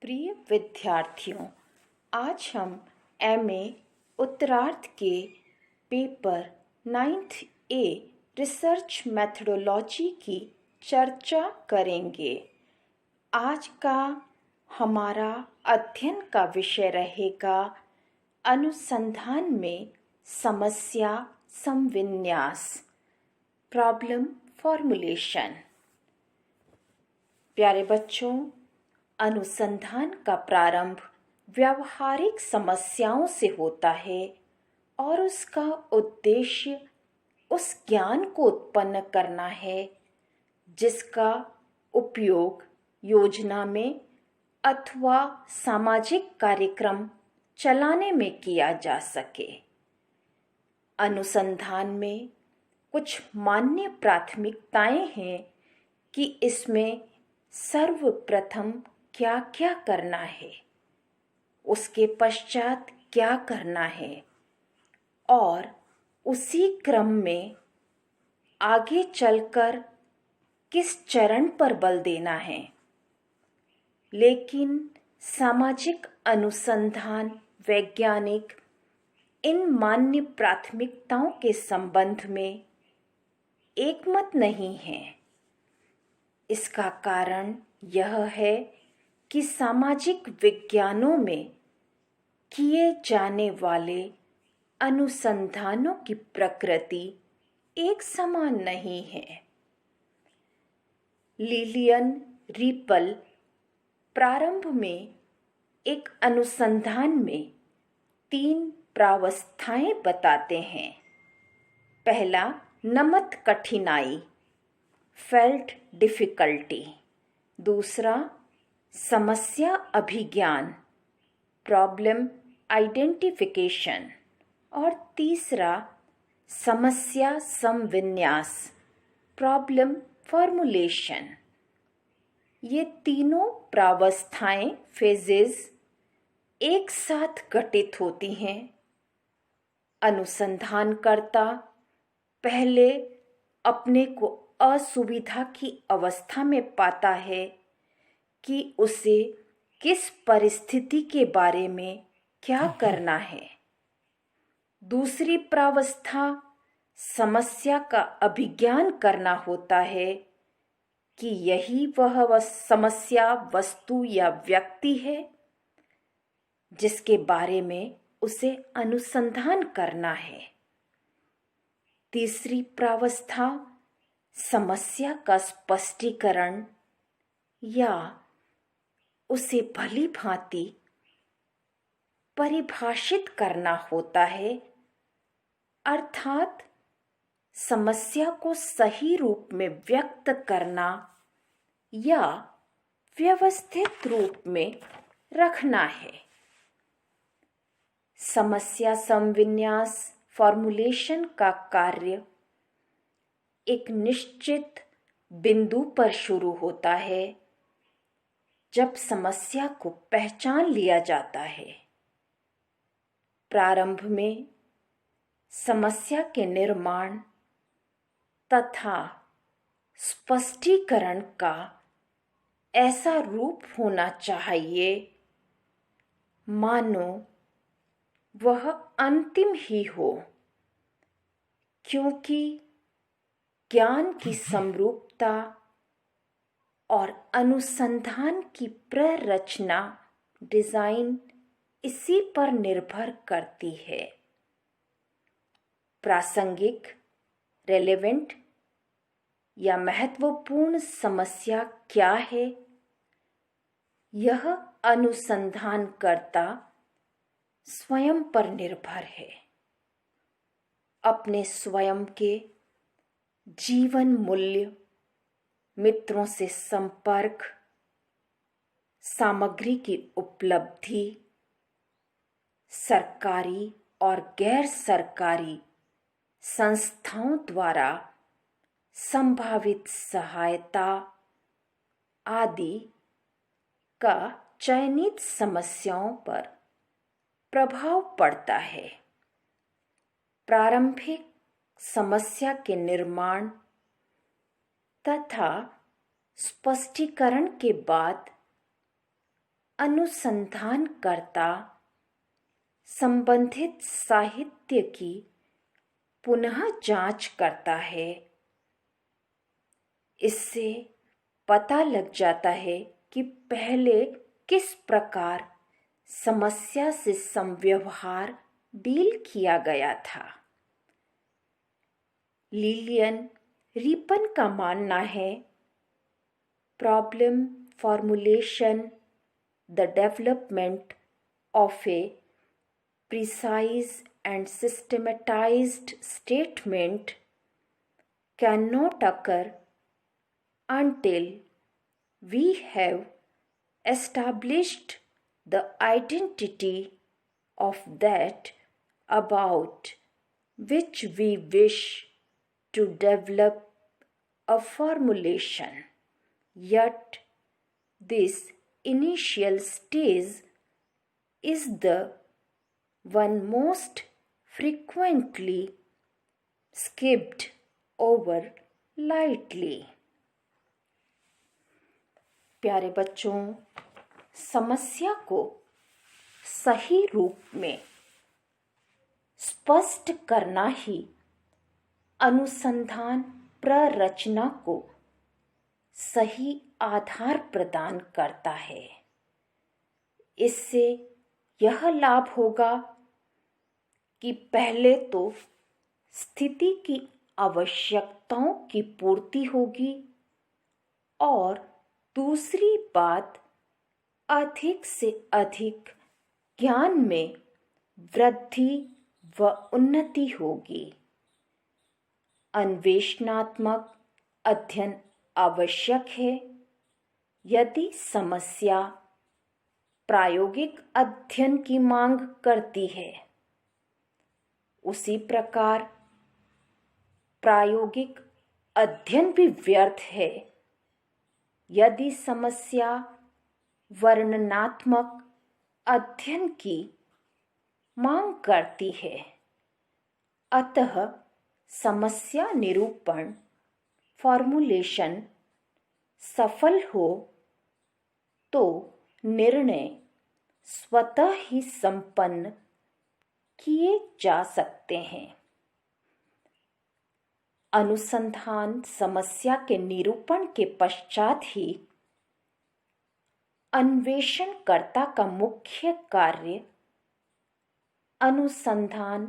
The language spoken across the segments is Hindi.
प्रिय विद्यार्थियों, आज हम एमए उत्तरार्ध के paper 9th a research methodology की चर्चा करेंगे। आज का हमारा अध्ययन का विषय रहेगा अनुसंधान में समस्या संविन्यास, प्रॉब्लम फॉर्मुलेशन। प्यारे बच्चों, अनुसंधान का प्रारंभ व्यावहारिक समस्याओं से होता है और उसका उद्देश्य उस ज्ञान को उत्पन्न करना है जिसका उपयोग योजना में अथवा सामाजिक कार्यक्रम चलाने में किया जा सके। अनुसंधान में कुछ मान्य प्राथमिकताएं हैं कि इसमें सर्वप्रथम क्या क्या करना है, उसके पश्चात क्या करना है और उसी क्रम में आगे चलकर किस चरण पर बल देना है। लेकिन सामाजिक अनुसंधान वैज्ञानिक इन मान्य प्राथमिकताओं के संबंध में एकमत नहीं है। इसका कारण यह है कि सामाजिक विज्ञानों में किए जाने वाले अनुसंधानों की प्रकृति एक समान नहीं है। लिलियन रीपल प्रारंभ में एक अनुसंधान में 3 प्रावस्थाएं बताते हैं। पहला, नमत कठिनाई, फेल्ट डिफिकल्टी। दूसरा, समस्या अभिज्ञान, प्रॉब्लम आइडेंटिफिकेशन। और तीसरा, समस्या संविन्यास, प्रॉब्लम फॉर्मुलेशन। ये तीनों प्रावस्थाएं फेजेस एक साथ घटित होती हैं। अनुसंधानकर्ता पहले अपने को असुविधा की अवस्था में पाता है कि उसे किस परिस्थिति के बारे में क्या करना है। दूसरी प्रावस्था समस्या का अभिज्ञान करना होता है कि यही वह समस्या, वस्तु या व्यक्ति है जिसके बारे में उसे अनुसंधान करना है। तीसरी प्रावस्था समस्या का स्पष्टीकरण या उसे भली भांति परिभाषित करना होता है, अर्थात समस्या को सही रूप में व्यक्त करना या व्यवस्थित रूप में रखना है। समस्या संविन्यास फॉर्मुलेशन का कार्य एक निश्चित बिंदु पर शुरू होता है जब समस्या को पहचान लिया जाता है। प्रारंभ में समस्या के निर्माण तथा स्पष्टीकरण का ऐसा रूप होना चाहिए मानो वह अंतिम ही हो, क्योंकि ज्ञान की समरूपता और अनुसंधान की प्ररचना डिजाइन इसी पर निर्भर करती है। प्रासंगिक, रेलेवेंट या महत्वपूर्ण समस्या क्या है, यह अनुसंधानकर्ता स्वयं पर निर्भर है। अपने स्वयं के जीवन मूल्य, मित्रों से संपर्क, सामग्री की उपलब्धि, सरकारी और गैर सरकारी संस्थाओं द्वारा संभावित सहायता आदि का चयनित समस्याओं पर प्रभाव पड़ता है। प्रारंभिक समस्या के निर्माण तथा स्पष्टीकरण के बाद अनुसंधानकर्ता संबंधित साहित्य की पुनः जांच करता है। इससे पता लग जाता है कि पहले किस प्रकार समस्या से समव्यवहार डील किया गया था। लिलियन रिपन का मानना है, problem formulation the development of A precise and systematized statement cannot occur until we have established the identity of that about which we wish to develop a formulation. Yet this initial stage is the one most frequently skipped over lightly. प्यारे बच्चों, समस्या को सही रूप में स्पष्ट करना ही अनुसंधान प्ररचना को सही आधार प्रदान करता है। इससे यह लाभ होगा कि पहले तो स्थिति की आवश्यकताओं की पूर्ति होगी और दूसरी बात अधिक से अधिक ज्ञान में वृद्धि व उन्नति होगी। अन्वेषणात्मक अध्ययन आवश्यक है यदि समस्या प्रायोगिक अध्ययन की मांग करती है। उसी प्रकार प्रायोगिक अध्ययन भी व्यर्थ है यदि समस्या वर्णनात्मक अध्ययन की मांग करती है। अतः समस्या निरूपण फॉर्मुलेशन सफल हो तो निर्णय स्वतः ही संपन्न किए जा सकते हैं। अनुसंधान समस्या के निरूपण के पश्चात ही अन्वेषणकर्ता का मुख्य कार्य अनुसंधान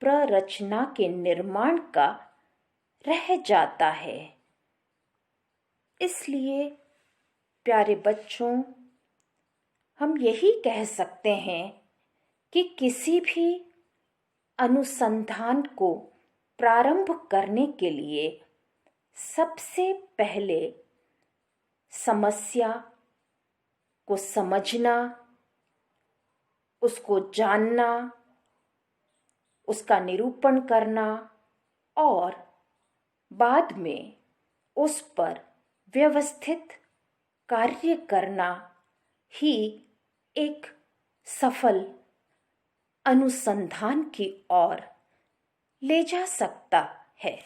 प्ररचना के निर्माण का रह जाता है। इसलिए प्यारे बच्चों, हम यही कह सकते हैं कि किसी भी अनुसंधान को प्रारंभ करने के लिए सबसे पहले समस्या को समझना, उसको जानना, उसका निरूपण करना और बाद में उस पर व्यवस्थित कार्य करना ही एक सफल अनुसंधान की ओर ले जा सकता है।